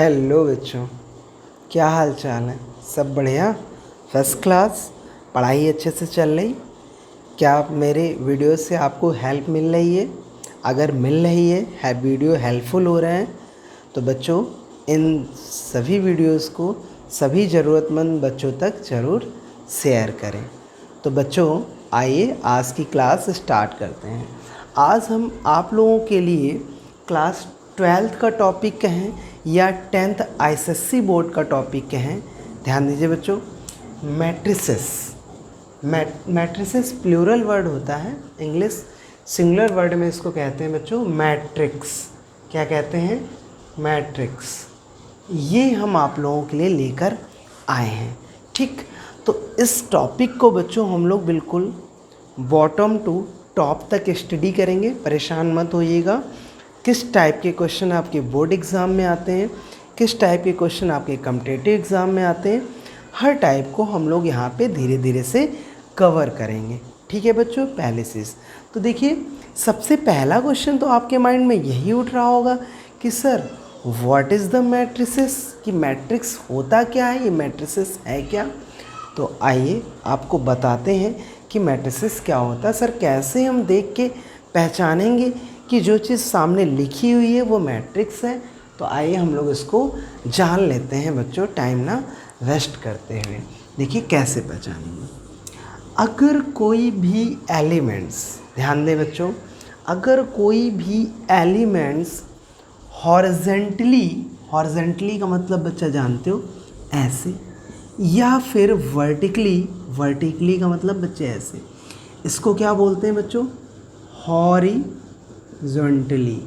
Hello बच्चों, क्या हाल चाल है? सब बढ़िया, फर्स्ट क्लास। पढ़ाई अच्छे से चल रही? क्या मेरे वीडियो से आपको हेल्प मिल रही है? अगर मिल रही है वीडियो हेल्पफुल हो रहे हैं तो बच्चों इन सभी वीडियोस को सभी ज़रूरतमंद बच्चों तक ज़रूर शेयर करें। तो बच्चों आइए आज की क्लास स्टार्ट करते हैं। आज हम आप लोगों के लिए क्लास 12th का टॉपिक कहें या 10th आईसीएसई बोर्ड का कहें कहें, ध्यान दीजिए बच्चों। मैट्रिसेस, मैट्रिसेस प्लूरल वर्ड होता है, इंग्लिश सिंगुलर वर्ड में इसको कहते हैं बच्चों मैट्रिक्स। क्या कहते हैं? मैट्रिक्स। ये हम आप लोगों के लिए लेकर आए हैं, ठीक। तो इस टॉपिक को बच्चों हम लोग बिल्कुल बॉटम टू टॉप तक स्टडी करेंगे, परेशान मत होइएगा। किस टाइप के क्वेश्चन आपके बोर्ड एग्ज़ाम में आते हैं, किस टाइप के क्वेश्चन आपके कॉम्पिटिटिव एग्ज़ाम में आते हैं, हर टाइप को हम लोग यहाँ पे धीरे धीरे से कवर करेंगे, ठीक है बच्चों। पहले चीज़ तो देखिए, सबसे पहला क्वेश्चन तो आपके माइंड में यही उठ रहा होगा कि sir what is the matrices, कि मैट्रिक्स होता क्या है, ये मैट्रिसेस है क्या। तो आइए आपको बताते हैं कि मैट्रिसेस क्या होता है। सर कैसे हम देख के पहचानेंगे कि जो चीज़ सामने लिखी हुई है वो मैट्रिक्स है। तो आइए हम लोग इसको जान लेते हैं बच्चों, टाइम ना वेस्ट करते हुए। देखिए कैसे पहचानेंगे। अगर कोई भी एलिमेंट्स, ध्यान दें बच्चों, अगर कोई भी एलिमेंट्स हॉरिजेंटली का मतलब बच्चा जानते हो ऐसे, या फिर वर्टिकली का मतलब बच्चे ऐसे, इसको क्या बोलते हैं बच्चों? हॉरिजॉन्टली,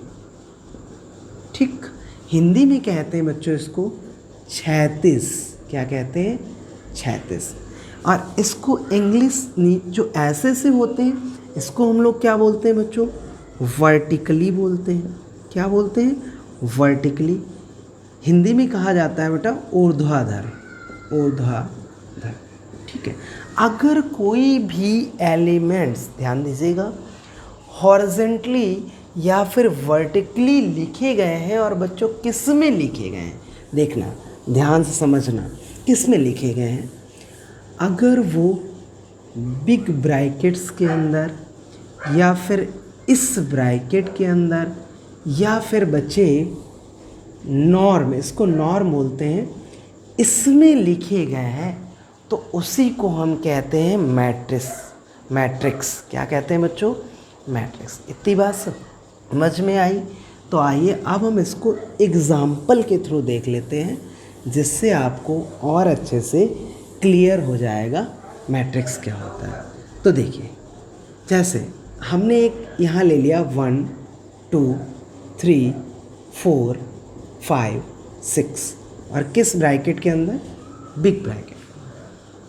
ठीक। हिंदी में कहते हैं बच्चों इसको क्षैतिज। क्या कहते हैं? क्षैतिज। और इसको इंग्लिश जो ऐसे से होते हैं इसको हम लोग क्या बोलते हैं बच्चों? वर्टिकली बोलते हैं। क्या बोलते हैं? वर्टिकली। हिंदी में कहा जाता है बेटा ऊर्ध्वाधर, ठीक है। अगर कोई भी एलिमेंट्स, ध्यान दीजिएगा, हॉरिजेंटली या फिर वर्टिकली लिखे गए हैं, और बच्चों किस में लिखे गए हैं, देखना ध्यान से समझना, किस में लिखे गए हैं। अगर वो बिग ब्रैकेट्स के अंदर, या फिर इस ब्रैकेट के अंदर, या फिर बच्चे नॉर्म, इसको नॉर्म बोलते हैं, इसमें लिखे गए हैं तो उसी को हम कहते हैं मैट्रिक्स। क्या कहते हैं बच्चों? मैट्रिक्स। इतनी बात समझ में आई? तो आइए अब हम इसको एग्जाम्पल के थ्रू देख लेते हैं, जिससे आपको और अच्छे से क्लियर हो जाएगा मैट्रिक्स क्या होता है। तो देखिए, जैसे हमने एक यहाँ ले लिया 1 2 3 4 5 6, और किस ब्रैकेट के अंदर? Big bracket.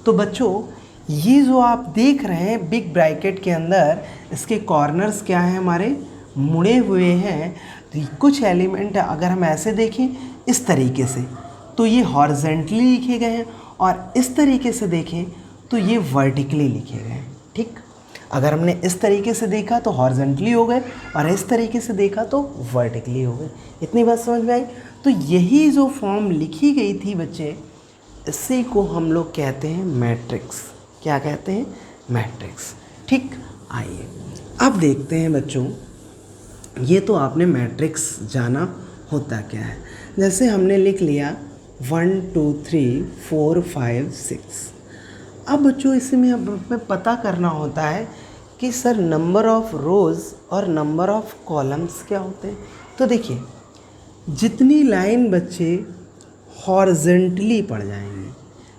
तो बच्चों ये जो आप देख रहे हैं बिग ब्रैकेट के अंदर, इसके कॉर्नर्स क्या हैं? हमारे मुड़े हुए हैं। तो कुछ एलिमेंट अगर हम ऐसे देखें इस तरीके से तो ये हॉरिजेंटली लिखे गए हैं, और इस तरीके से देखें तो ये वर्टिकली लिखे गए हैं, ठीक। अगर हमने इस तरीके से देखा तो हॉरिजेंटली हो गए, और इस तरीके से देखा तो वर्टिकली हो गए। इतनी बात समझ में आई? तो यही जो फॉर्म लिखी गई थी बच्चे, इसी को हम लोग कहते हैं मैट्रिक्स। क्या कहते हैं? मैट्रिक्स, ठीक। आइए अब देखते हैं बच्चों, ये तो आपने मैट्रिक्स जाना होता क्या है। जैसे हमने लिख लिया 1 2 3 4 5 6। अब बच्चों इसमें हमें पता करना होता है कि सर नंबर ऑफ रोज़ और नंबर ऑफ कॉलम्स क्या होते हैं। तो देखिए, जितनी लाइन बच्चे हॉरिजेंटली पढ़ जाएंगे,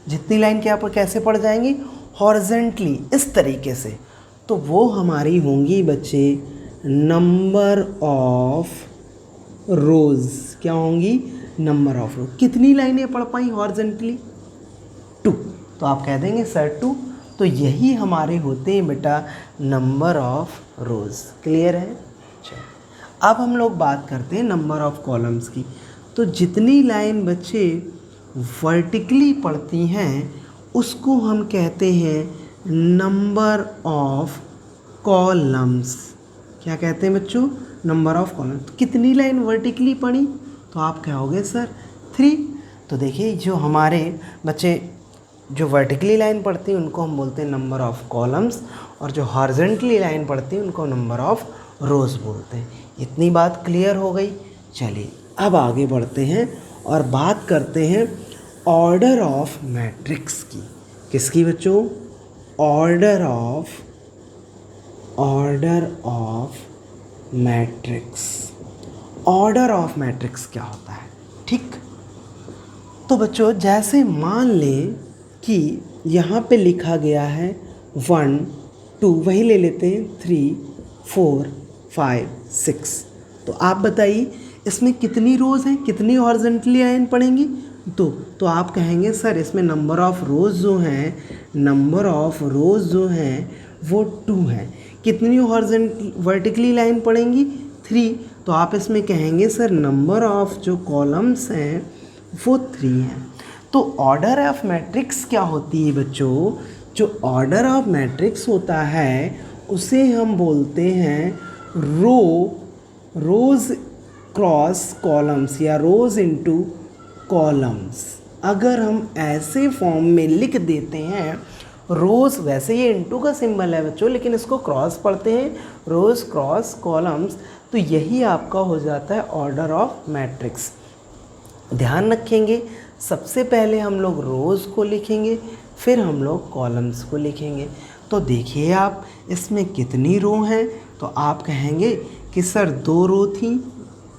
जितनी लाइन क्या पर कैसे पढ़ जाएंगी? हॉरिजेंटली, इस तरीके से, तो वो हमारी होंगी बच्चे नंबर ऑफ रोज़। क्या होंगी? नंबर ऑफ रोज। कितनी लाइनें पढ़ पाई हॉरिजेंटली? 2। तो आप कह देंगे सर 2। तो यही हमारे होते हैं बेटा नंबर ऑफ रोज़। क्लियर है? चलो अब हम लोग बात करते हैं नंबर ऑफ कॉलम्स की। तो जितनी लाइन बच्चे वर्टिकली पढ़ती हैं उसको हम कहते हैं नंबर ऑफ कॉलम्स। क्या कहते हैं बच्चों? Number of columns. तो कितनी लाइन वर्टिकली पढ़ी? तो आप कहोगे सर 3। तो देखिए जो हमारे बच्चे जो वर्टिकली लाइन पढ़ती हैं उनको हम बोलते हैं नंबर ऑफ़ कॉलम्स, और जो हॉरिजॉन्टली लाइन पढ़ती हैं उनको नंबर ऑफ़ रोज़ बोलते हैं। इतनी बात क्लियर हो गई। चलिए अब आगे बढ़ते हैं और बात करते हैं ऑर्डर ऑफ मैट्रिक्स की। किसकी बच्चों? Order of matrix. Order of matrix क्या होता है? ठीक, तो बच्चों जैसे मान लें कि यहाँ पे लिखा गया है 1 2, वही ले लेते हैं 3 4 5 6। तो आप बताइए इसमें कितनी रोज़ हैं, कितनी हॉरिजॉन्टली लाइन पड़ेंगी? तो आप कहेंगे सर इसमें नंबर ऑफ़ रोज़ जो हैं वो 2 हैं। कितनी वर्टिकली लाइन पड़ेंगी? 3। तो आप इसमें कहेंगे सर नंबर ऑफ़ जो कॉलम्स हैं वो 3 हैं। तो ऑर्डर ऑफ मैट्रिक्स क्या होती है बच्चों? जो ऑर्डर ऑफ मैट्रिक्स होता है उसे हम बोलते हैं रोज़ क्रॉस कॉलम्स या रोज़ इनटू कॉलम्स। अगर हम ऐसे फॉर्म में लिख देते हैं रोज़, वैसे ये इनटू का सिंबल है बच्चों लेकिन इसको क्रॉस पढ़ते हैं रोज़ क्रॉस कॉलम्स, तो यही आपका हो जाता है ऑर्डर ऑफ मैट्रिक्स। ध्यान रखेंगे सबसे पहले हम लोग रोज़ को लिखेंगे फिर हम लोग कॉलम्स को लिखेंगे। तो देखिए आप इसमें कितनी रो हैं? तो आप कहेंगे कि सर 2 रो थी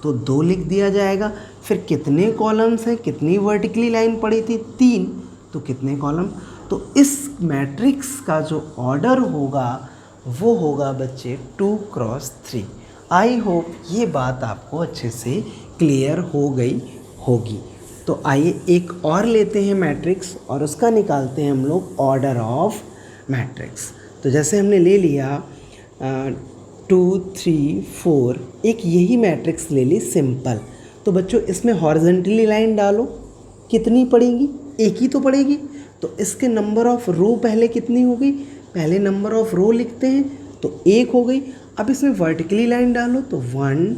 तो 2 लिख दिया जाएगा। फिर कितने कॉलम्स हैं, कितनी वर्टिकली लाइन पड़ी थी? 3। तो कितने कॉलम? तो इस मैट्रिक्स का जो ऑर्डर होगा वो होगा बच्चे 2 क्रॉस 3। आई होप ये बात आपको अच्छे से क्लियर हो गई होगी। तो आइए एक और लेते हैं मैट्रिक्स और उसका निकालते हैं हम लोग ऑर्डर ऑफ मैट्रिक्स। तो जैसे हमने ले लिया 2 3 4, एक यही मैट्रिक्स ले ली सिंपल। तो बच्चों इसमें हॉरिजॉन्टली लाइन डालो, कितनी पड़ेगी? एक ही तो पड़ेगी। तो इसके नंबर ऑफ़ रो पहले कितनी हो गई? पहले नंबर ऑफ़ रो लिखते हैं तो 1 हो गई। अब इसमें वर्टिकली लाइन डालो तो 1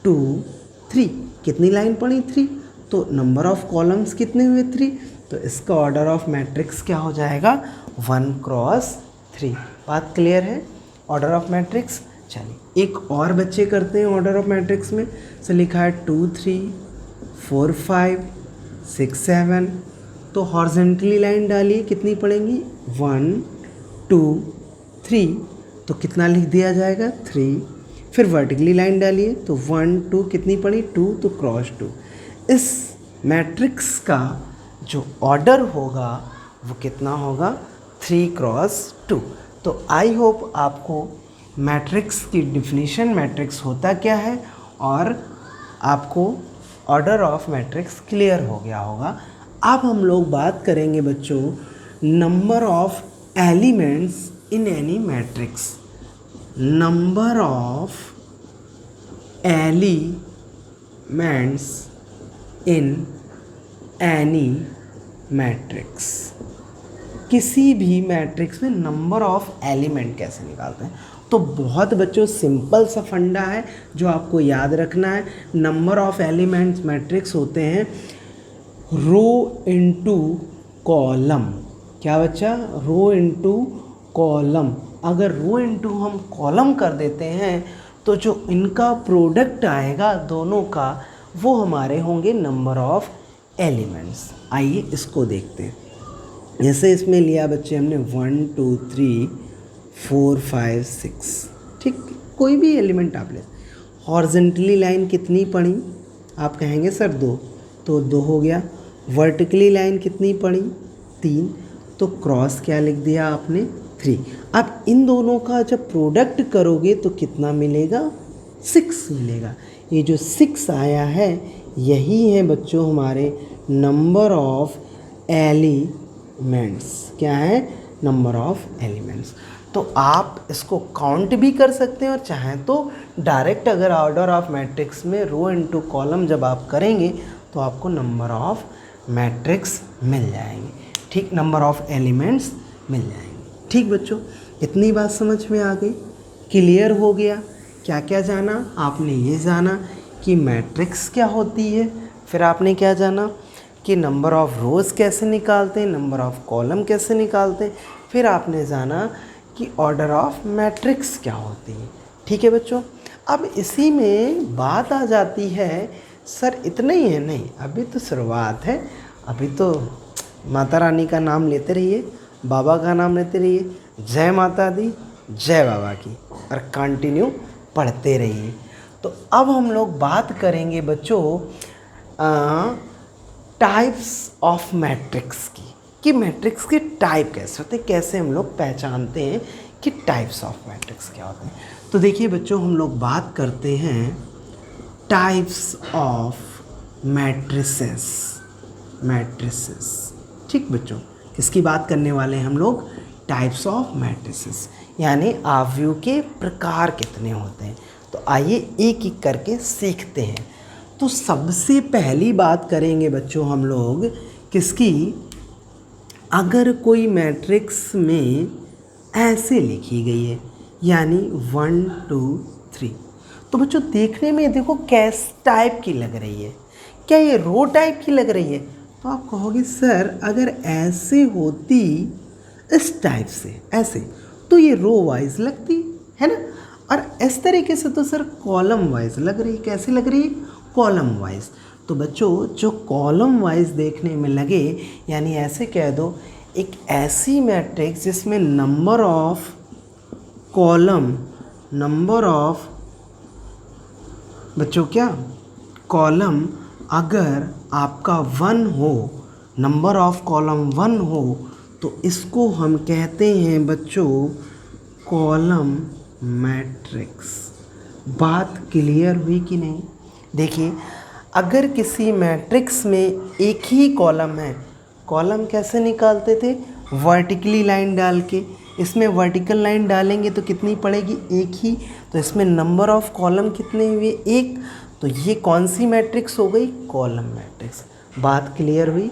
2 3, कितनी लाइन पड़ी? 3। तो नंबर ऑफ़ कॉलम्स कितने हुए? 3। तो इसका ऑर्डर ऑफ मैट्रिक्स क्या हो जाएगा? 1 क्रॉस 3। बात क्लियर है ऑर्डर ऑफ मैट्रिक्स। चलिए एक और बच्चे करते हैं ऑर्डर ऑफ मैट्रिक्स में। से लिखा है 2 3 4 5 6 7। तो हॉरिजॉन्टली लाइन डालिए, कितनी पड़ेंगी? 1 2 3। तो कितना लिख दिया जाएगा? 3। फिर वर्टिकली लाइन डालिए तो 1 2, कितनी पड़ी? 2। तो क्रॉस 2। इस मैट्रिक्स का जो ऑर्डर होगा वो कितना होगा? 3 क्रॉस 2। तो आई होप आपको मैट्रिक्स की डिफिनीशन, मैट्रिक्स होता क्या है और आपको ऑर्डर ऑफ मैट्रिक्स क्लियर हो गया होगा। अब हम लोग बात करेंगे बच्चों number of elements in any matrix. Number of elements in any matrix. किसी भी मैट्रिक्स में नंबर ऑफ एलिमेंट कैसे निकालते हैं? तो बहुत बच्चों सिंपल सा फंडा है जो आपको याद रखना है। नंबर ऑफ एलिमेंट्स मैट्रिक्स होते हैं रो इनटू कॉलम। क्या बच्चा? रो इनटू कॉलम। अगर रो इनटू हम कॉलम कर देते हैं तो जो इनका प्रोडक्ट आएगा दोनों का वो हमारे होंगे नंबर ऑफ एलिमेंट्स। आइए इसको देखते हैं। जैसे इसमें लिया बच्चे हमने 1 2 3 4 5 6, ठीक, कोई भी एलिमेंट आप ले। हॉरिजॉन्टली लाइन कितनी पड़ी? आप कहेंगे सर 2, तो 2 हो गया। वर्टिकली लाइन कितनी पड़ी? 3। तो क्रॉस क्या लिख दिया आपने? 3। अब इन दोनों का जब प्रोडक्ट करोगे तो कितना मिलेगा? 6 मिलेगा। ये जो 6 आया है यही है बच्चों हमारे नंबर ऑफ एलिमेंट्स। क्या है? Number of elements. तो आप इसको काउंट भी कर सकते हैं और चाहें तो डायरेक्ट अगर ऑर्डर ऑफ मैट्रिक्स में रो इनटू कॉलम जब आप करेंगे तो आपको नंबर ऑफ मैट्रिक्स मिल जाएंगे। ठीक, नंबर ऑफ एलिमेंट्स मिल जाएंगे। ठीक बच्चों, इतनी बात समझ में आ गई? क्लियर हो गया? क्या क्या जाना आपने? ये जाना कि मैट्रिक्स क्या होती है, फिर आपने क्या जाना कि नंबर ऑफ़ रोज़ कैसे निकालते हैं, नंबर ऑफ़ कॉलम कैसे निकालते हैं, फिर आपने जाना कि ऑर्डर ऑफ मैट्रिक्स क्या होती है। ठीक है बच्चों, अब इसी में बात आ जाती है, सर इतना ही है? नहीं, अभी तो शुरुआत है। अभी तो माता रानी का नाम लेते रहिए, बाबा का नाम लेते रहिए, जय माता दी, जय बाबा की, और कंटिन्यू पढ़ते रहिए। तो अब हम लोग बात करेंगे बच्चों टाइप्स ऑफ मैट्रिक्स की, कि मैट्रिक्स के टाइप कैसे होते हैं, कैसे हम लोग पहचानते हैं कि टाइप्स ऑफ मैट्रिक्स क्या होते हैं। तो देखिए बच्चों, हम लोग बात करते हैं टाइप्स ऑफ मैट्रिसेस। ठीक बच्चों, किसकी बात करने वाले हैं हम लोग? टाइप्स ऑफ मैट्रिसेस, यानी आव्यूह के प्रकार कितने होते हैं। तो आइए एक एक करके सीखते हैं। तो सबसे पहली बात करेंगे बच्चों हम लोग किसकी? अगर कोई मैट्रिक्स में ऐसे लिखी गई है, यानी 1 2 3, तो बच्चों देखने में देखो कैस टाइप की लग रही है, क्या ये रो टाइप की लग रही है? तो आप कहोगे सर अगर ऐसे होती इस टाइप से ऐसे, तो ये रो वाइज लगती है ना, और इस तरीके से तो सर कॉलम वाइज लग रही है। कैसे लग रही है? Column wise. तो बच्चों जो कॉलम वाइज देखने में लगे, यानी ऐसे कह दो एक ऐसी मैट्रिक्स जिसमें number of column, number of बच्चों क्या कॉलम अगर आपका 1 हो, नंबर ऑफ कॉलम 1 हो, तो इसको हम कहते हैं बच्चों कॉलम मैट्रिक्स। बात क्लियर हुई कि नहीं? देखिए, अगर किसी मैट्रिक्स में एक ही कॉलम है, कॉलम कैसे निकालते थे? वर्टिकली लाइन डाल के। इसमें वर्टिकल लाइन डालेंगे तो कितनी पड़ेगी? एक ही। तो इसमें नंबर ऑफ कॉलम कितने हुए? एक। तो ये कौन सी मैट्रिक्स हो गई? Column matrix. बात क्लियर हुई?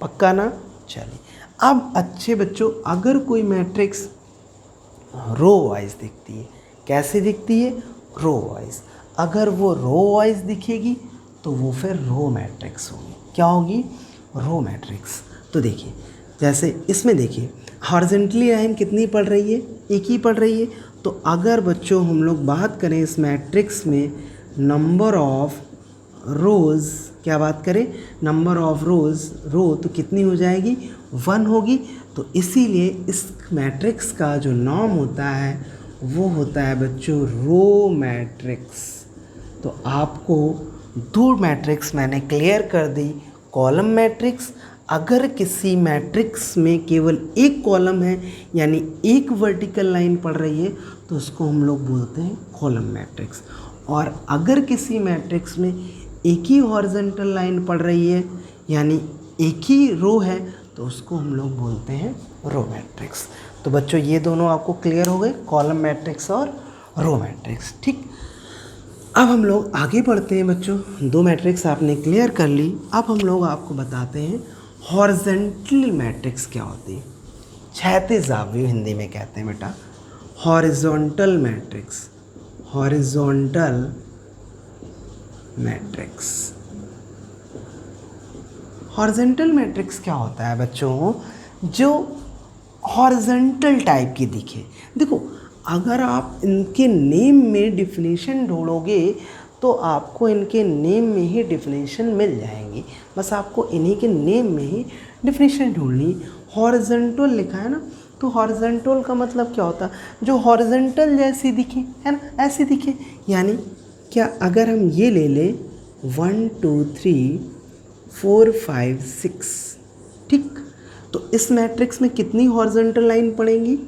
पक्का ना? चलिए, अब अच्छे बच्चों, अगर कोई मैट्रिक्स रो वाइज दिखती है, कैसे दिखती है? Row wise. अगर वो रो वाइज दिखेगी तो वो फिर रो मैट्रिक्स होगी। क्या होगी? Row matrix. तो देखिए, जैसे इसमें देखिए हॉरिजॉन्टली लाइन कितनी पड़ रही है? एक ही पड़ रही है। तो अगर बच्चों हम लोग बात करें इस मैट्रिक्स में नंबर ऑफ रोज़, क्या बात करें? नंबर ऑफ रोज़, रो तो कितनी हो जाएगी? 1 होगी। तो इसीलिए इस मैट्रिक्स का जो नाम होता है वो होता है बच्चों रो मैट्रिक्स। तो आपको 2 मैट्रिक्स मैंने क्लियर कर दी। कॉलम मैट्रिक्स, अगर किसी मैट्रिक्स में केवल एक कॉलम है, यानी एक वर्टिकल लाइन पड़ रही है, तो उसको हम लोग बोलते हैं कॉलम मैट्रिक्स। और अगर किसी मैट्रिक्स में एक ही हॉरिजॉन्टल लाइन पड़ रही है, यानी एक ही रो है, तो उसको हम लोग बोलते हैं रो मैट्रिक्स। तो बच्चों ये दोनों आपको क्लियर हो गए, कॉलम मैट्रिक्स और रो मैट्रिक्स। ठीक, अब हम लोग आगे बढ़ते हैं बच्चों। 2 मैट्रिक्स आपने क्लियर कर ली। अब हम लोग आपको बताते हैं हॉरिजॉन्टल मैट्रिक्स क्या होती है। क्षैतिज आव्यूह हिंदी में कहते हैं बेटा, horizontal matrix. Horizontal matrix, horizontal matrix क्या होता है बच्चों? जो हॉरिजॉन्टल टाइप की दिखे। देखो, अगर आप इनके नेम में डिफिनीशन ढूंढोगे तो आपको इनके नेम में ही डिफिनीशन मिल जाएंगी। बस आपको इन्हीं के नेम में ही डिफिनीशन ढूंढनी। हॉरिजॉन्टल लिखा है ना, तो हॉरिजॉन्टल का मतलब क्या होता है? जो हॉरिजॉन्टल जैसी दिखे, है ना, ऐसी दिखे। यानी क्या, अगर हम ये ले लें 1 2 3 4 5 6, ठीक, तो इस मैट्रिक्स में कितनी हॉरिजॉन्टल लाइन पड़ेंगी?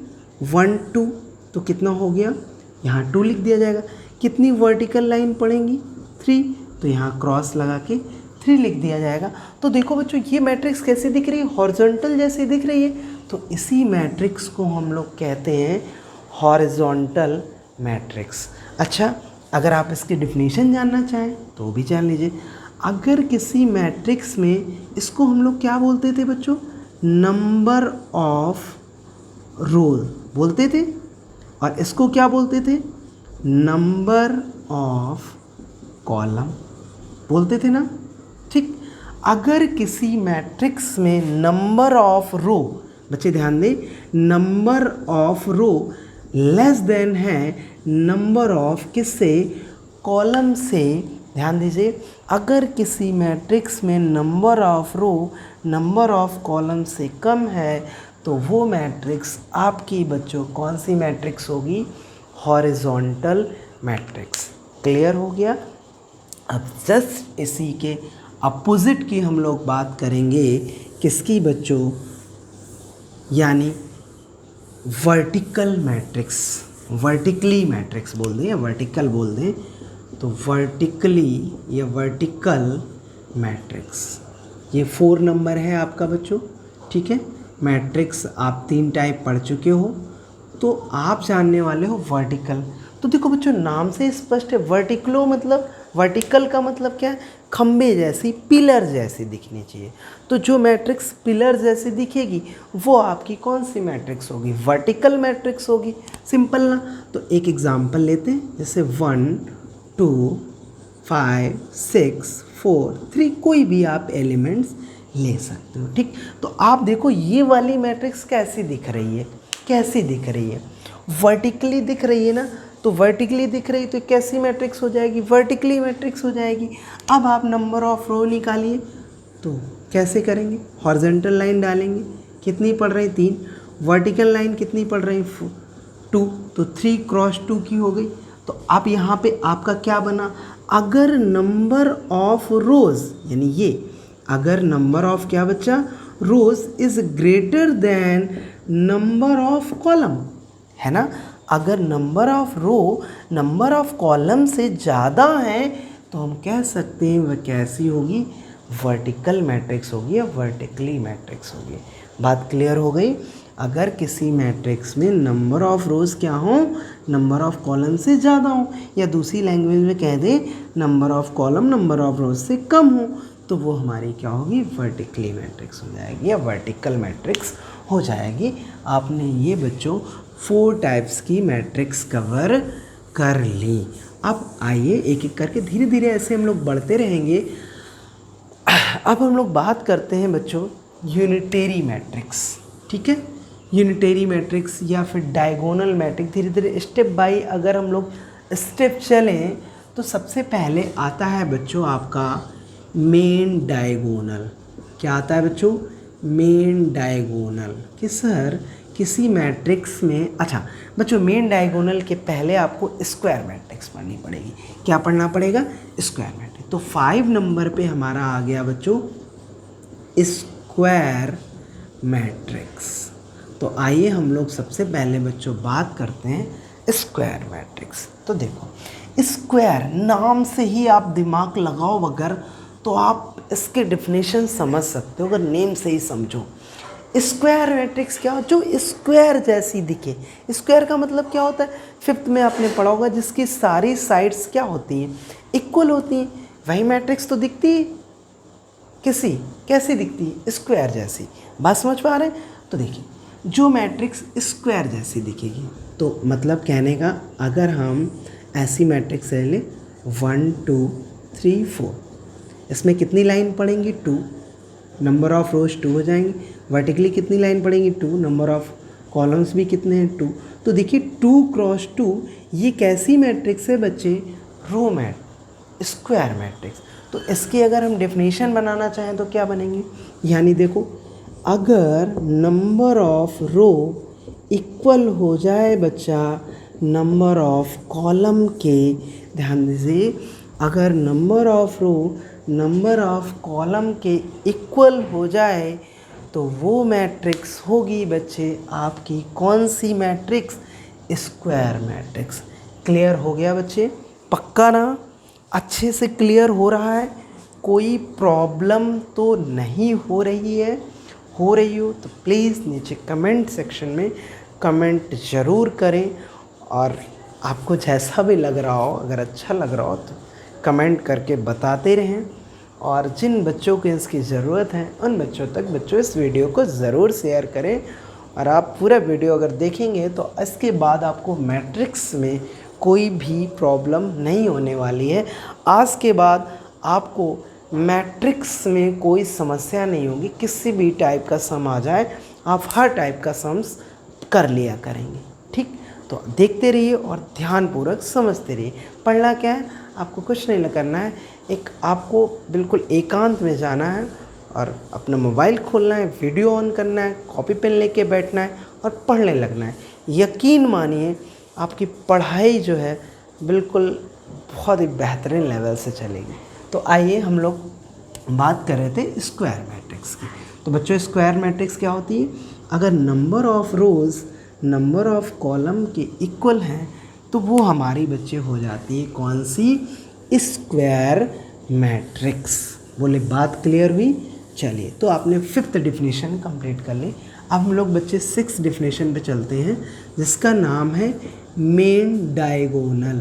1 2, तो कितना हो गया? यहाँ 2 लिख दिया जाएगा। कितनी वर्टिकल लाइन पड़ेंगी? 3, तो यहाँ क्रॉस लगा के 3 लिख दिया जाएगा। तो देखो बच्चों, ये मैट्रिक्स कैसे दिख रही है? हॉरिजॉन्टल जैसे दिख रही है। तो इसी मैट्रिक्स को हम लोग कहते हैं हॉरिजॉन्टल मैट्रिक्स। अच्छा, अगर आप इसकी डिफिनीशन जानना चाहें तो भी जान लीजिए। अगर किसी मैट्रिक्स में, इसको हम लोग क्या बोलते थे बच्चों? नंबर ऑफ रो बोलते थे, और इसको क्या बोलते थे? नंबर ऑफ कॉलम बोलते थे ना। ठीक। अगर किसी मैट्रिक्स में नंबर ऑफ रो, बच्चे ध्यान दें, number of row less than है नंबर ऑफ किससे, कॉलम से। ध्यान दीजिए, अगर किसी मैट्रिक्स में number of row number of column से कम है तो वो मैट्रिक्स आपकी बच्चों कौन सी मैट्रिक्स होगी, हॉरिजॉन्टल मैट्रिक्स। क्लियर हो गया। अब जस्ट इसी के अपोजिट की हम लोग बात करेंगे, किसकी बच्चों, यानी वर्टिकल मैट्रिक्स। वर्टिकली मैट्रिक्स बोल दें या वर्टिकल बोल दें, तो वर्टिकली या वर्टिकल मैट्रिक्स, ये 4 नंबर है आपका बच्चों। ठीक है, मैट्रिक्स आप 3 टाइप पढ़ चुके हो, तो आप जानने वाले हो वर्टिकल। तो देखो बच्चों, नाम से स्पष्ट है, वर्टिकलो मतलब, वर्टिकल का मतलब क्या है, खंबे जैसी, पिलर जैसी दिखनी चाहिए। तो जो मैट्रिक्स पिलर जैसी दिखेगी वो आपकी कौन सी मैट्रिक्स होगी, वर्टिकल मैट्रिक्स होगी। सिंपल ना। तो एक एग्जांपल लेते हैं, जैसे 1 2 5 6 4 3, कोई भी आप एलिमेंट्स ले सकते हो। ठीक, तो आप देखो ये वाली मैट्रिक्स कैसी दिख रही है, कैसी दिख रही है, वर्टिकली दिख रही है ना। तो वर्टिकली दिख रही तो कैसी मैट्रिक्स हो जाएगी, वर्टिकली मैट्रिक्स हो जाएगी। अब आप नंबर ऑफ रो निकालिए, तो कैसे करेंगे, हॉरिजॉन्टल लाइन डालेंगे, कितनी पड़ रही, 3, वर्टिकल लाइन कितनी पड़ रही, 2, तो 3 क्रॉस 2 की हो गई। तो अब यहाँ पे आपका क्या बना, अगर नंबर ऑफ रोज, यानी ये, अगर नंबर ऑफ क्या बच्चा, rows is greater than number of column, है ना। अगर number of row number of column से ज़्यादा है तो हम कह सकते हैं वह कैसी होगी, वर्टिकल मैट्रिक्स होगी या वर्टिकली मैट्रिक्स होगी। बात क्लियर हो गई। अगर किसी मैट्रिक्स में नंबर ऑफ रोज क्या हो, नंबर ऑफ कॉलम से ज़्यादा हो, या दूसरी लैंग्वेज में कह दें number of column number of रोज से कम हो, तो वो हमारी क्या होगी, वर्टिकली मैट्रिक्स हो जाएगी या वर्टिकल मैट्रिक्स हो जाएगी। आपने ये बच्चों 4 टाइप्स की मैट्रिक्स कवर कर ली। अब आइए एक एक करके धीरे धीरे ऐसे हम लोग बढ़ते रहेंगे। अब हम लोग बात करते हैं बच्चों यूनिटरी मैट्रिक्स। ठीक है, यूनिटरी मैट्रिक्स या फिर डायगोनल मैट्रिक्स। धीरे धीरे स्टेप बाय अगर हम लोग स्टेप चलें तो सबसे पहले आता है बच्चों आपका मेन डायगोनल। क्या आता है बच्चों, मेन डायगोनल। कि सर किसी मैट्रिक्स में, अच्छा बच्चों मेन डायगोनल के पहले आपको स्क्वायर मैट्रिक्स पढ़नी पड़ेगी। क्या पढ़ना पड़ेगा, स्क्वायर मैट्रिक्स। तो 5 नंबर पे हमारा आ गया बच्चों स्क्वायर मैट्रिक्स। तो आइए हम लोग सबसे पहले बच्चों बात करते हैं स्क्वायर मैट्रिक्स। तो देखो स्क्वायर, नाम से ही आप दिमाग लगाओ अगर, तो आप इसके डेफिनेशन समझ सकते हो अगर नेम से ही समझो। स्क्वायर मैट्रिक्स क्या हो, जो स्क्वायर जैसी दिखे। स्क्वायर का मतलब क्या होता है, 5th में आपने पढ़ा होगा, जिसकी सारी साइड्स क्या होती हैं, इक्वल होती हैं। वही मैट्रिक्स तो दिखती है कैसी दिखती है, स्क्वायर जैसी। बात समझ पा रहे हैं। तो देखिए जो मैट्रिक्स स्क्वायर जैसी दिखेगी, तो मतलब कहने का, अगर हम ऐसी मैट्रिक्स ले लें 1 2 3 4, इसमें कितनी लाइन पड़ेंगी, 2, नंबर ऑफ रोज 2 हो जाएंगी। वर्टिकली कितनी लाइन पड़ेंगी, 2, नंबर ऑफ कॉलम्स भी कितने हैं, 2। तो देखिए 2 क्रॉस 2 ये कैसी मैट्रिक्स है बच्चे, रो स्क्वायर मैट्रिक्स। तो इसकी अगर हम डेफिनेशन बनाना चाहें तो क्या बनेंगे, यानी देखो अगर नंबर ऑफ रो इक्वल हो जाए बच्चा नंबर ऑफ कॉलम के, ध्यान दीजिए, अगर number of row number of column के इक्वल हो जाए तो वो मैट्रिक्स होगी बच्चे आपकी कौन सी मैट्रिक्स, स्क्वायर मैट्रिक्स। क्लियर हो गया बच्चे, पक्का ना, अच्छे से क्लियर हो रहा है, कोई प्रॉब्लम तो नहीं हो रही है। हो रही हो तो प्लीज़ नीचे कमेंट सेक्शन में कमेंट ज़रूर करें, और आपको जैसा भी लग रहा हो, अगर अच्छा लग रहा हो तो कमेंट करके बताते रहें। और जिन बच्चों को इसकी ज़रूरत है उन बच्चों तक बच्चों इस वीडियो को ज़रूर शेयर करें। और आप पूरा वीडियो अगर देखेंगे तो इसके बाद आपको मैट्रिक्स में कोई भी प्रॉब्लम नहीं होने वाली है। आज के बाद आपको मैट्रिक्स में कोई समस्या नहीं होगी, किसी भी टाइप का सम आ जाए आप हर टाइप का सम्स कर लिया करेंगे। ठीक, तो देखते रहिए और ध्यानपूर्वक समझते रहिए। पढ़ना क्या है, आपको कुछ नहीं करना है, एक आपको बिल्कुल एकांत में जाना है और अपना मोबाइल खोलना है, वीडियो ऑन करना है, कॉपी पेन लेके बैठना है और पढ़ने लगना है। यकीन मानिए आपकी पढ़ाई जो है बिल्कुल बहुत ही बेहतरीन लेवल से चलेगी। तो आइए हम लोग बात कर रहे थे स्क्वायर मैट्रिक्स की। तो बच्चों स्क्वायर मैट्रिक्स क्या होती है, अगर number of rows number of column के इक्वल हैं तो वो हमारी बच्चे हो जाती है कौन सी, स्क्वायर मैट्रिक्स। बोले बात क्लियर हुई। चलिए, तो आपने 5th डेफिनेशन कंप्लीट कर ली। अब हम लोग बच्चे 6th डेफिनेशन पे चलते हैं जिसका नाम है मेन डायगोनल।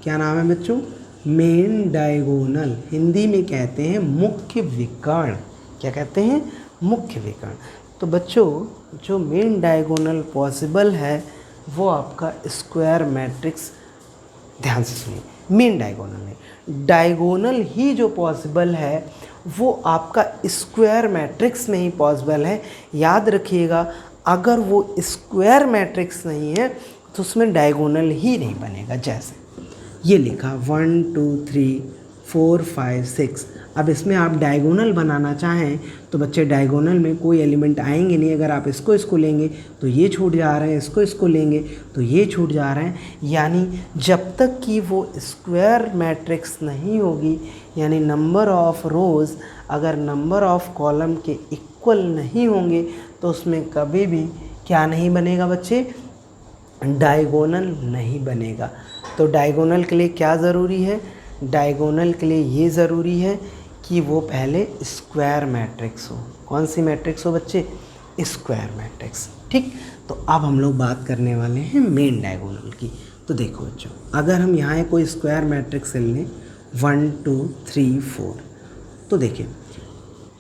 क्या नाम है बच्चों, मेन डायगोनल। हिंदी में कहते हैं मुख्य विकर्ण। क्या कहते हैं, मुख्य विकर्ण। तो बच्चों जो मेन डायगोनल पॉसिबल है वो आपका स्क्वायर मैट्रिक्स, ध्यान से सुनिए, मेन डायगोनल है, डायगोनल ही जो पॉसिबल है वो आपका स्क्वायर मैट्रिक्स में ही पॉसिबल है। याद रखिएगा, अगर वो स्क्वायर मैट्रिक्स नहीं है तो उसमें डायगोनल ही नहीं बनेगा। जैसे ये लिखा 1 2 3 4 5 6, अब इसमें आप डायगोनल बनाना चाहें तो बच्चे डायगोनल में कोई एलिमेंट आएंगे नहीं। अगर आप इसको लेंगे तो ये छूट जा रहे हैं, इसको लेंगे तो ये छूट जा रहे हैं। यानी जब तक कि वो स्क्वायर मैट्रिक्स नहीं होगी, यानी नंबर ऑफ रोज़ अगर नंबर ऑफ कॉलम के इक्वल नहीं होंगे तो उसमें कभी भी क्या नहीं बनेगा बच्चे, डायगोनल नहीं बनेगा। तो डायगोनल के लिए क्या ज़रूरी है, डायगोनल के लिए ये ज़रूरी है कि वो पहले स्क्वायर मैट्रिक्स हो। कौन सी मैट्रिक्स हो बच्चे, स्क्वायर मैट्रिक्स। ठीक, तो अब हम लोग बात करने वाले हैं मेन डायगोनल की। तो देखो बच्चों, अगर हम यहाँ कोई स्क्वायर मैट्रिक्स लें 1 2 3 4, तो देखिए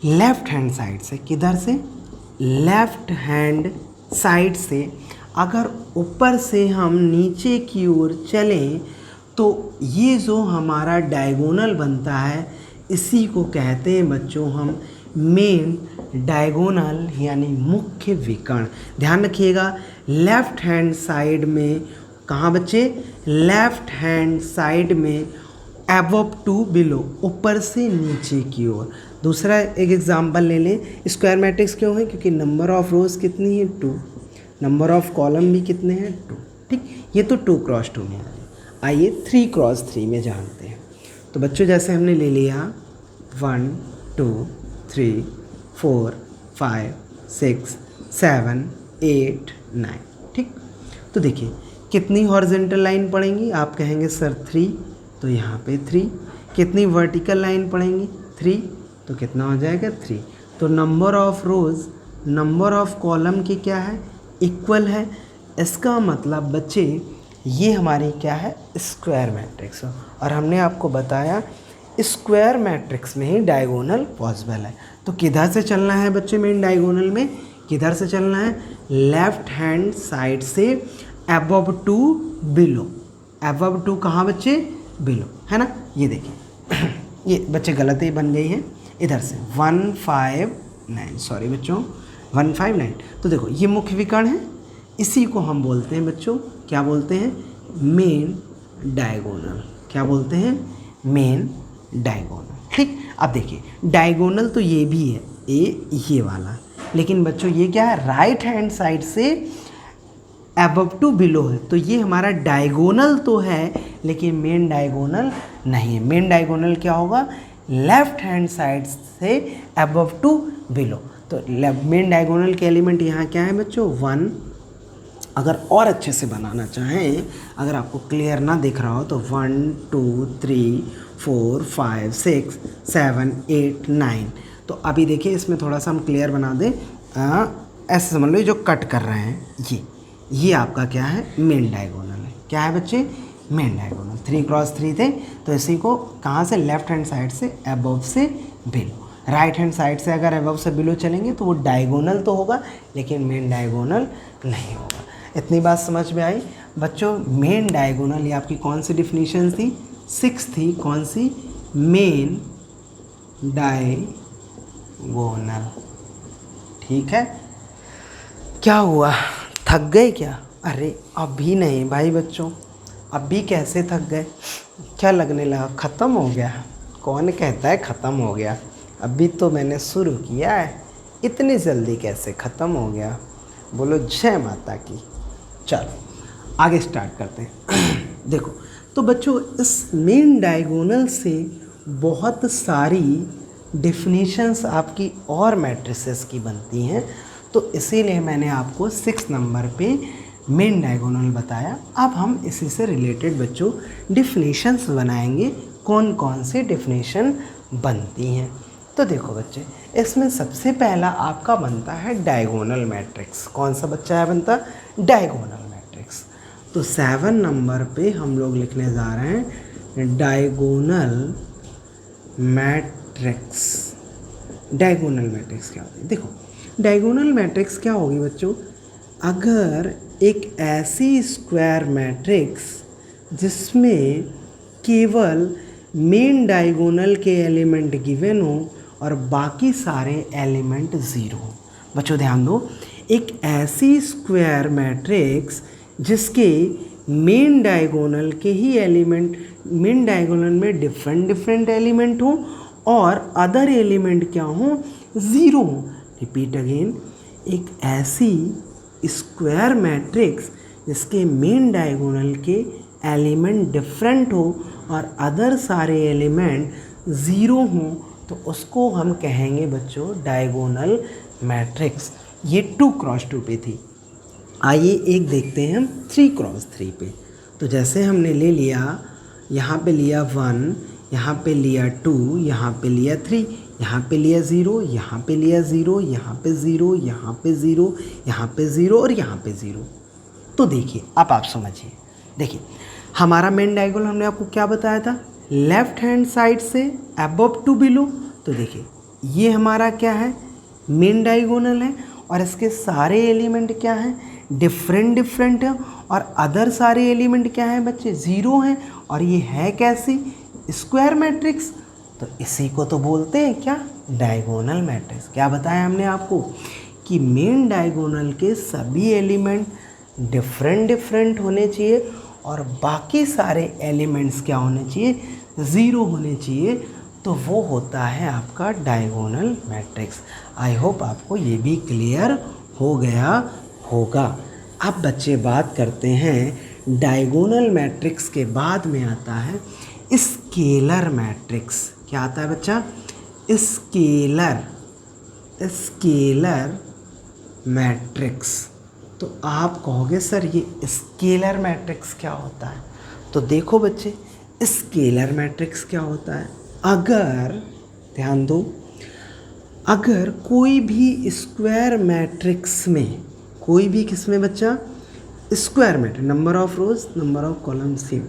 लेफ़्ट हैंड साइड से, किधर से, लेफ़्ट हैंड साइड से अगर ऊपर से हम नीचे की ओर चलें तो ये जो हमारा डायगोनल बनता है इसी को कहते हैं बच्चों हम मेन डायगोनल, यानी मुख्य विकर्ण। ध्यान रखिएगा, लेफ़्ट हैंड साइड में, कहाँ बच्चे, लेफ़्ट हैंड साइड में अबव टू बिलो, ऊपर से नीचे की ओर। दूसरा एक एग्जांपल ले लें, स्क्वायर मैट्रिक्स क्यों है, क्योंकि नंबर ऑफ रोज़ कितनी है 2, नंबर ऑफ कॉलम भी कितने हैं 2। ठीक, ये तो 2 क्रॉस 2 में। आइए 3 क्रॉस 3 में जानते हैं। तो बच्चों जैसे हमने ले लिया 1 2 3 4 5 6 7 8 9। ठीक, तो देखिए कितनी हॉरिजॉन्टल लाइन पड़ेंगी, आप कहेंगे सर 3, तो यहाँ पे 3। कितनी वर्टिकल लाइन पड़ेंगी 3, तो कितना हो जाएगा 3। तो number of rows number of column की क्या है, इक्वल है। इसका मतलब बच्चे ये हमारी क्या है, स्क्वायर मैट्रिक्स। और हमने आपको बताया स्क्वायर मैट्रिक्स में ही डायगोनल पॉसिबल है। तो किधर से चलना है बच्चे, मेन डायगोनल में किधर से चलना है, लेफ़्ट हैंड साइड से above to below. Above to कहाँ बच्चे, बिलो, है ना। ये देखिए ये बच्चे गलत ही बन गई है, इधर से 159, सॉरी बच्चों 159। तो देखो ये मुख्य विकर्ण है, इसी को हम बोलते हैं बच्चों, क्या बोलते हैं, मेन डायगोनल। क्या बोलते हैं, मेन डायगोनल। ठीक, अब देखिए डायगोनल तो ये भी है, ये वाला, लेकिन बच्चों ये क्या है, राइट हैंड साइड से अबव टू बिलो है। तो ये हमारा डायगोनल तो है लेकिन मेन डायगोनल नहीं है। मेन डायगोनल क्या होगा, लेफ्ट हैंड साइड से अबव टू बिलो। तो मेन डायगोनल के एलिमेंट यहाँ क्या है बच्चों, 1। अगर और अच्छे से बनाना चाहें, अगर आपको क्लियर ना दिख रहा हो तो 1 2 3 4 5 6 7 8 9। तो अभी देखिए इसमें थोड़ा सा हम क्लियर बना दें, ऐसे समझ लो जो कट कर रहे हैं ये आपका क्या है, मेन डायगोनल है। क्या है बच्चे, मेन डायगोनल। 3 क्रॉस 3 थे, तो इसी को कहाँ से, लेफ्ट हैंड साइड से अबव से बिलो। राइट हैंड साइड से अगर अबव से बिलो चलेंगे तो वो डायगोनल तो होगा लेकिन मेन डायगोनल नहीं होगा। इतनी बात समझ में आई बच्चों। मेन डायगोनल ये आपकी कौन सी डिफिनीशन थी, 6 थी। कौन सी, मेन डायगोनल। ठीक है, क्या हुआ, थक गए क्या? अरे अभी नहीं भाई बच्चों, अभी कैसे थक गए? क्या लगने लगा ख़त्म हो गया? कौन कहता है ख़त्म हो गया? अभी तो मैंने शुरू किया है, इतनी जल्दी कैसे ख़त्म हो गया? बोलो जय माता की। चलो आगे स्टार्ट करते हैं। देखो तो बच्चों, इस मेन डायगोनल से बहुत सारी डेफिनेशंस आपकी और मैट्रिसेस की बनती हैं, तो इसीलिए मैंने आपको 6 नंबर पे मेन डायगोनल बताया। अब हम इसी से रिलेटेड बच्चों डेफिनेशंस बनाएंगे, कौन कौन से डेफिनेशन बनती हैं। तो देखो बच्चे, इसमें सबसे पहला आपका बनता है डायगोनल मैट्रिक्स। कौन सा बच्चा है बनता? Diagonal matrix. तो 7 नंबर पे हम लोग लिखने जा रहे हैं डायगोनल मैट्रिक्स। डायगोनल मैट्रिक्स क्या होती है? देखो, डायगोनल मैट्रिक्स क्या होगी बच्चों? अगर एक ऐसी स्क्वायर मैट्रिक्स जिसमें केवल मेन डायगोनल के एलिमेंट गिवन हो और बाकी सारे एलिमेंट ज़ीरो हो। बच्चों ध्यान दो, एक ऐसी स्क्वायर मैट्रिक्स जिसके मेन डायगोनल के ही एलिमेंट, मेन डायगोनल में डिफरेंट एलिमेंट हो और अदर एलिमेंट क्या हो? ज़ीरो हो। रिपीट अगेन, एक ऐसी स्क्वायर मैट्रिक्स जिसके मेन डायगोनल के एलिमेंट डिफरेंट हो और अदर सारे एलिमेंट ज़ीरो हों, तो उसको हम कहेंगे बच्चों डायगोनल मैट्रिक्स। ये 2x2 पे थी। आइए एक देखते हैं हम 3x3 पे। तो जैसे हमने ले लिया, यहाँ पे लिया 1, यहाँ पे लिया 2, यहाँ पे लिया 3, यहाँ पे लिया 0, यहाँ पे लिया 0, यहाँ पे 0, यहाँ पे 0, यहाँ पे 0 और यहाँ पे 0। तो देखिए, अब आप समझिए, देखिए हमारा मेन डायगोनल हमने आपको क्या बताया था? लेफ्ट हैंड साइड से अबव टू बिलो। तो देखिए ये हमारा क्या है? मेन डायगोनल है और इसके सारे एलिमेंट क्या हैं? डिफरेंट है और अदर सारे एलिमेंट क्या हैं बच्चे? ज़ीरो हैं। और ये है कैसी? Square matrix. तो इसी को तो बोलते हैं क्या? Diagonal matrix. क्या बताया हमने आपको कि मेन डायगोनल के सभी एलिमेंट डिफरेंट होने चाहिए और बाकी सारे एलिमेंट्स क्या होने चाहिए? ज़ीरो होने चाहिए। तो वो होता है आपका डायगोनल मैट्रिक्स। आई होप आपको ये भी क्लियर हो गया होगा। अब बच्चे बात करते हैं डायगोनल मैट्रिक्स के बाद में आता है स्केलर मैट्रिक्स। क्या आता है बच्चा? Scalar matrix. तो आप कहोगे सर ये स्केलर मैट्रिक्स क्या होता है? तो देखो बच्चे, स्केलर मैट्रिक्स क्या होता है? अगर ध्यान दो, अगर कोई भी स्क्वायर मैट्रिक्स में, कोई भी किसमें बच्चा? Square matrix, number of rose number of column same,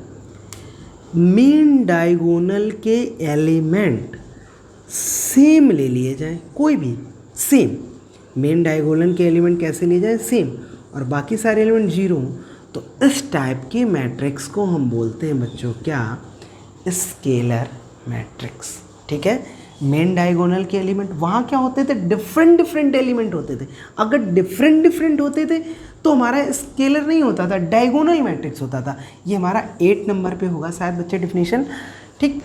main diagonal के एलिमेंट सेम ले लिए जाएं, कोई भी सेम, मेन डायगोनल के एलिमेंट कैसे लिए जाएं? सेम, और बाकी सारे एलिमेंट जीरो, तो इस टाइप के मैट्रिक्स को हम बोलते हैं बच्चों क्या? Scalar matrix. ठीक है, मेन डायगोनल के एलिमेंट वहाँ क्या होते थे? डिफरेंट एलिमेंट होते थे। अगर डिफरेंट होते थे तो हमारा स्केलर नहीं होता था, डायगोनल मैट्रिक्स होता था। ये हमारा 8 नंबर पे होगा शायद बच्चे डेफिनेशन। ठीक,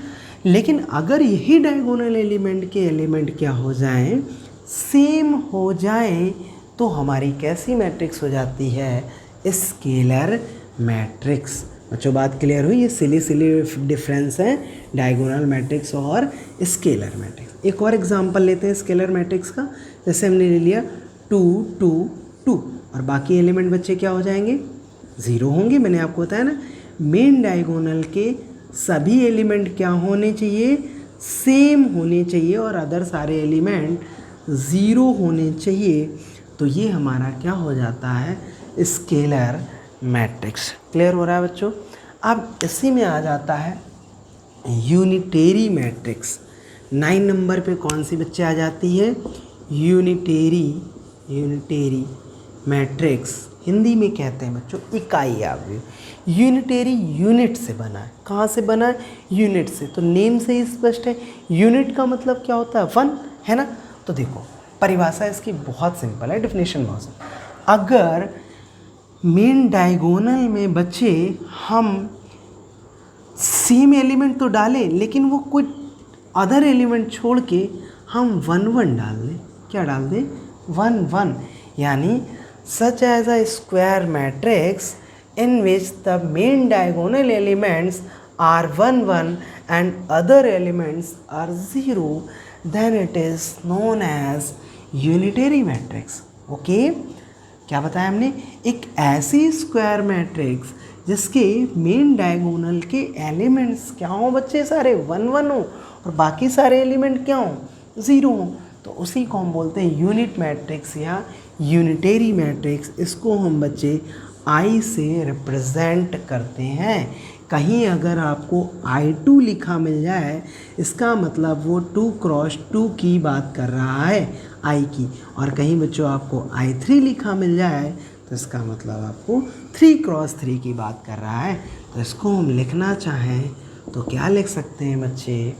लेकिन अगर यही डायगोनल एलिमेंट के एलिमेंट क्या हो जाएं? सेम हो जाएं, तो हमारी कैसी मैट्रिक्स हो जाती है? Scalar matrix. बच्चों बात क्लियर हुई? ये सिली डिफरेंस है डायगोनल मैट्रिक्स और स्केलर मैट्रिक्स। एक और एग्जांपल लेते हैं स्केलर मैट्रिक्स का। जैसे हमने ले लिया 2 2 2 और बाकी एलिमेंट बच्चे क्या हो जाएंगे? ज़ीरो होंगे। मैंने आपको बताया ना, मेन डायगोनल के सभी एलिमेंट क्या होने चाहिए? सेम होने चाहिए और अदर सारे एलिमेंट ज़ीरो होने चाहिए। तो ये हमारा क्या हो जाता है? Scalar matrix. क्लियर हो रहा है बच्चों? अब इसी में आ जाता है यूनिटेरी मैट्रिक्स। 9 नंबर पे कौन सी बच्चे आ जाती है? यूनिटेरी मैट्रिक्स हिंदी में कहते हैं बच्चों इकाई अवयव, यूनिटरी यूनिट से बना है। कहाँ से बना है? यूनिट से। तो नेम से ही स्पष्ट है, यूनिट का मतलब क्या होता है? वन, है ना। तो देखो परिभाषा इसकी बहुत सिंपल है, डेफिनेशन बहुत सिंपल। अगर मेन डायगोनल में बच्चे हम सेम एलिमेंट तो डालें, लेकिन वो कुछ अदर एलिमेंट छोड़ के हम 1 1 डाल दें, क्या डाल दें? 1 1, यानी such as a square matrix in which the main diagonal elements are 1 1 and other elements are 0, then it is known as unitary matrix. Okay, क्या बताया हमने? एक ऐसी स्क्वायर मैट्रिक्स जिसके मेन डायगोनल के एलिमेंट्स क्या हों बच्चे? सारे 1 1 हो और बाकी सारे एलिमेंट क्या हों? 0 हो। तो उसी को हम बोलते हैं यूनिट मैट्रिक्स या यूनिटरी मैट्रिक्स। इसको हम बच्चे आई से रिप्रेजेंट करते हैं। कहीं अगर आपको I2 लिखा मिल जाए, इसका मतलब वो 2 क्रॉस 2 की बात कर रहा है, आई की। और कहीं बच्चों आपको I3 लिखा मिल जाए तो इसका मतलब आपको 3 क्रॉस 3 की बात कर रहा है। तो इसको हम लिखना चाहें तो क्या लिख सकते हैं बच्चे?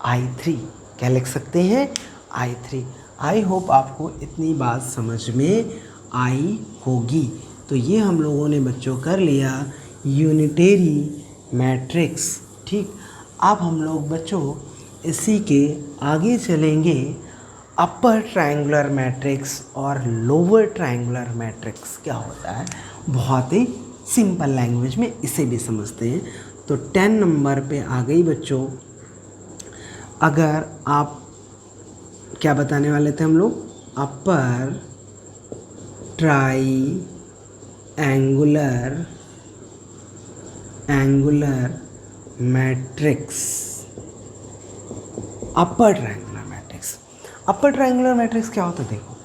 I3। क्या लिख सकते हैं? I3। आई होप आपको इतनी बात समझ में आई होगी। तो ये हम लोगों ने बच्चों कर लिया यूनिटरी मैट्रिक्स, ठीक। अब हम लोग बच्चों इसी के आगे चलेंगे अपर ट्रायंगुलर मैट्रिक्स और लोअर ट्रायंगुलर मैट्रिक्स क्या होता है। बहुत ही सिंपल लैंग्वेज में इसे भी समझते हैं। तो 10 नंबर पे आ गई बच्चों। अगर आप क्या बताने वाले थे हम लोग? Upper angular matrix, upper triangular matrix. Upper triangular matrix क्या होता है? देखो,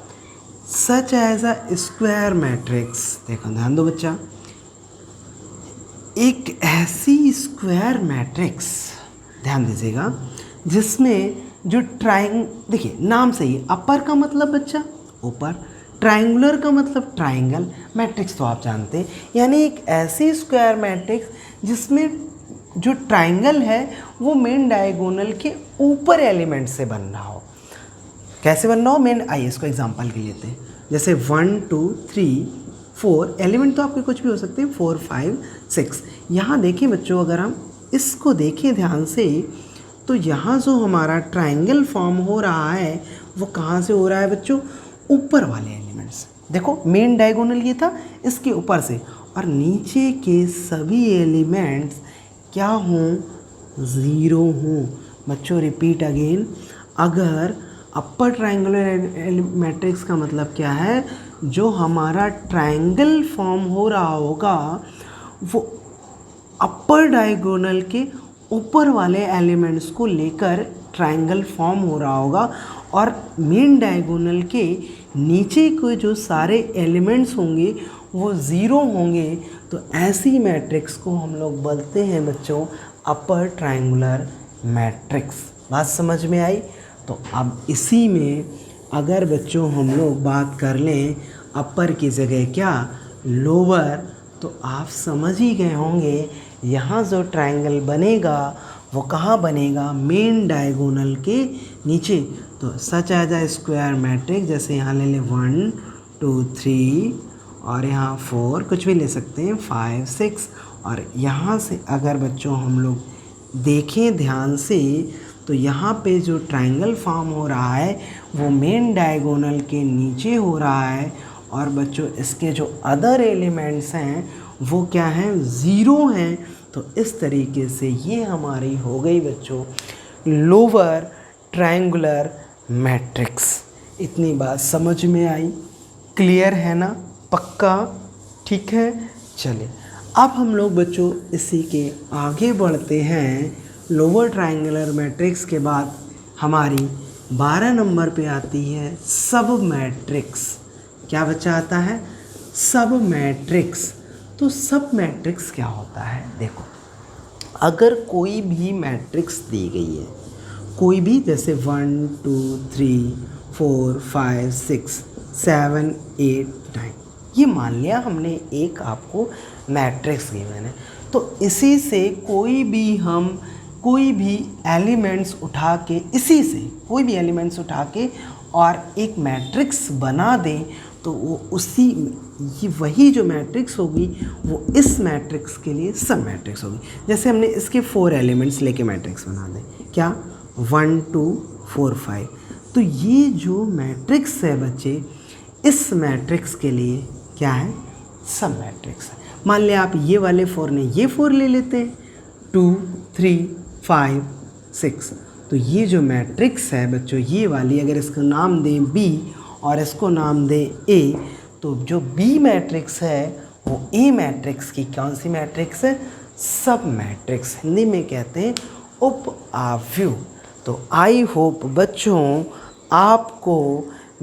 such as a square matrix. देखो ध्यान दो बच्चा, एक ऐसी स्क्वायर मैट्रिक्स, ध्यान दीजिएगा, जिसमें जो देखिए नाम से ही, अपर का मतलब बच्चा ऊपर, ट्रायंगुलर का मतलब ट्रायंगल, मैट्रिक्स तो आप जानते हैं, यानी एक ऐसी स्क्वायर मैट्रिक्स जिसमें जो ट्रायंगल है वो मेन डायगोनल के ऊपर एलिमेंट से बन रहा हो। कैसे बन रहा हो? मेन, आइए इसको एग्जांपल के लेते हैं। जैसे 1 2 3 4 एलिमेंट तो आपके कुछ भी हो सकते हैं, 4 5 6। यहाँ देखिए बच्चों, अगर हम इसको देखें ध्यान से तो यहाँ जो हमारा ट्रायंगल फॉर्म हो रहा है वो कहाँ से हो रहा है बच्चों? ऊपर वाले एलिमेंट से। देखो मेन डायगोनल ये था, इसके ऊपर से, और नीचे के सभी एलिमेंट्स क्या हों? 0 हों। बच्चों रिपीट अगेन, अगर अपर ट्रायंगुलर मैट्रिक्स का मतलब क्या है? जो हमारा ट्रायंगल फॉर्म हो रहा होगा वो अपर डायगोनल के ऊपर वाले एलिमेंट्स को लेकर ट्रायंगल फॉर्म हो रहा होगा, और मेन डायगोनल के नीचे के जो सारे एलिमेंट्स होंगे वो 0 होंगे। तो ऐसी मैट्रिक्स को हम लोग बोलते हैं बच्चों अपर ट्रायंगुलर मैट्रिक्स। बात समझ में आई? तो अब इसी में अगर बच्चों हम लोग बात कर लें अपर की जगह क्या? लोअर, तो आप समझ ही गए होंगे यहाँ जो ट्रायंगल बनेगा वो कहाँ बनेगा? मेन डायगोनल के नीचे। तो such as a square matrix, जैसे यहाँ ले लें 1 2 3 और यहाँ 4, कुछ भी ले सकते हैं, 5 6। और यहाँ से अगर बच्चों हम लोग देखें ध्यान से तो यहाँ पे जो ट्रायंगल फॉर्म हो रहा है वो मेन डायगोनल के नीचे हो रहा है, और बच्चों इसके जो अदर एलिमेंट्स हैं वो क्या हैं? 0 हैं। तो इस तरीके से ये हमारी हो गई बच्चों लोअर ट्रायंगुलर मैट्रिक्स। इतनी बात समझ में आई? क्लियर है ना? पक्का? ठीक है, चलिए अब हम लोग बच्चों इसी के आगे बढ़ते हैं। लोअर ट्रायंगुलर मैट्रिक्स के बाद हमारी 12 नंबर पे आती है सब मैट्रिक्स। क्या बच्चा आता है? सब मैट्रिक्स। तो सब मैट्रिक्स क्या होता है? देखो, अगर कोई भी मैट्रिक्स दी गई है, कोई भी, जैसे 1 2 3 4 5 6 7 8 9, ये मान लिया हमने एक आपको मैट्रिक्स गिवन है, तो इसी से कोई भी एलिमेंट्स उठा के, इसी से कोई भी एलिमेंट्स उठा के और एक मैट्रिक्स बना दें, तो वो वही जो मैट्रिक्स होगी वो इस मैट्रिक्स के लिए सब मैट्रिक्स होगी। जैसे हमने इसके 4 एलिमेंट्स लेके मैट्रिक्स बना दें, क्या 1 2 4 5, तो ये जो मैट्रिक्स है बच्चे, इस मैट्रिक्स के लिए क्या है, सब मैट्रिक्स है। मान लिया आप ये वाले 4 ने ये 4 ले लेते हैं, 2 3 5 6, तो ये जो मैट्रिक्स है बच्चों, ये वाली अगर इसका नाम दें B और इसको नाम दें A, तो जो B मैट्रिक्स है वो A मैट्रिक्स की कौन सी मैट्रिक्स है, सब मैट्रिक्स, हिंदी में कहते हैं उपआव्यूह। तो आई होप बच्चों आपको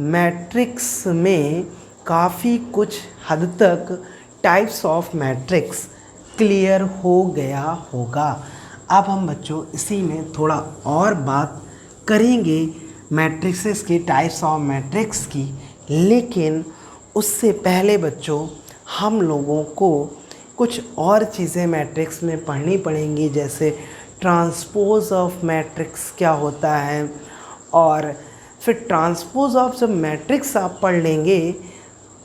मैट्रिक्स में काफ़ी कुछ हद तक टाइप्स ऑफ मैट्रिक्स क्लियर हो गया होगा। अब हम बच्चों इसी में थोड़ा और बात करेंगे मैट्रिक्सेस की, टाइप्स ऑफ मैट्रिक्स की, लेकिन उससे पहले बच्चों हम लोगों को कुछ और चीज़ें मैट्रिक्स में पढ़नी पड़ेंगी, जैसे ट्रांसपोज ऑफ मैट्रिक्स क्या होता है, और फिर ट्रांसपोज ऑफ जब मैट्रिक्स आप पढ़ लेंगे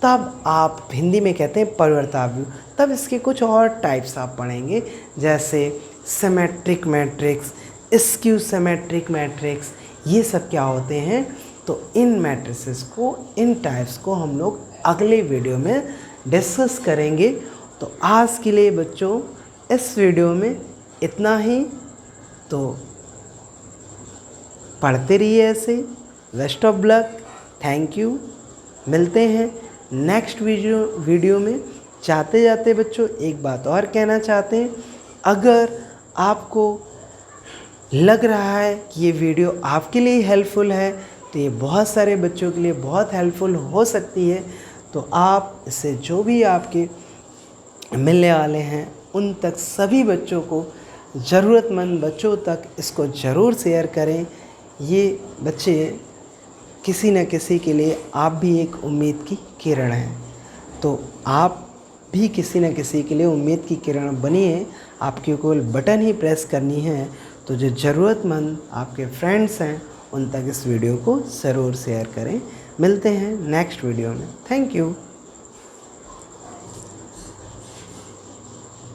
तब आप, हिंदी में कहते हैं परिवर्ताव्यूह, तब इसके कुछ और टाइप्स आप पढ़ेंगे, जैसे symmetric matrix, skew symmetric matrix, ये सब क्या होते हैं। तो इन मैट्रिसेस को, इन टाइप्स को हम लोग अगले वीडियो में डिस्कस करेंगे। तो आज के लिए बच्चों इस वीडियो में इतना ही, तो पढ़ते रहिए ऐसे। Best of luck, thank you. मिलते हैं नेक्स्ट वीडियो में। जाते जाते बच्चों एक बात और कहना चाहते हैं, अगर आपको लग रहा है कि ये वीडियो आपके लिए हेल्पफुल है, तो ये बहुत सारे बच्चों के लिए बहुत हेल्पफुल हो सकती है, तो आप इसे जो भी आपके मिलने वाले हैं उन तक, सभी बच्चों को, ज़रूरतमंद बच्चों तक इसको ज़रूर शेयर करें। ये बच्चे किसी न किसी के लिए, आप भी एक उम्मीद की किरण हैं, तो आप भी किसी न किसी के लिए उम्मीद की किरण बनिए। आपकी केवल बटन ही प्रेस करनी है। तो जो ज़रूरतमंद आपके फ्रेंड्स हैं उन तक इस वीडियो को ज़रूर शेयर करें। मिलते हैं नेक्स्ट वीडियो में। Thank you.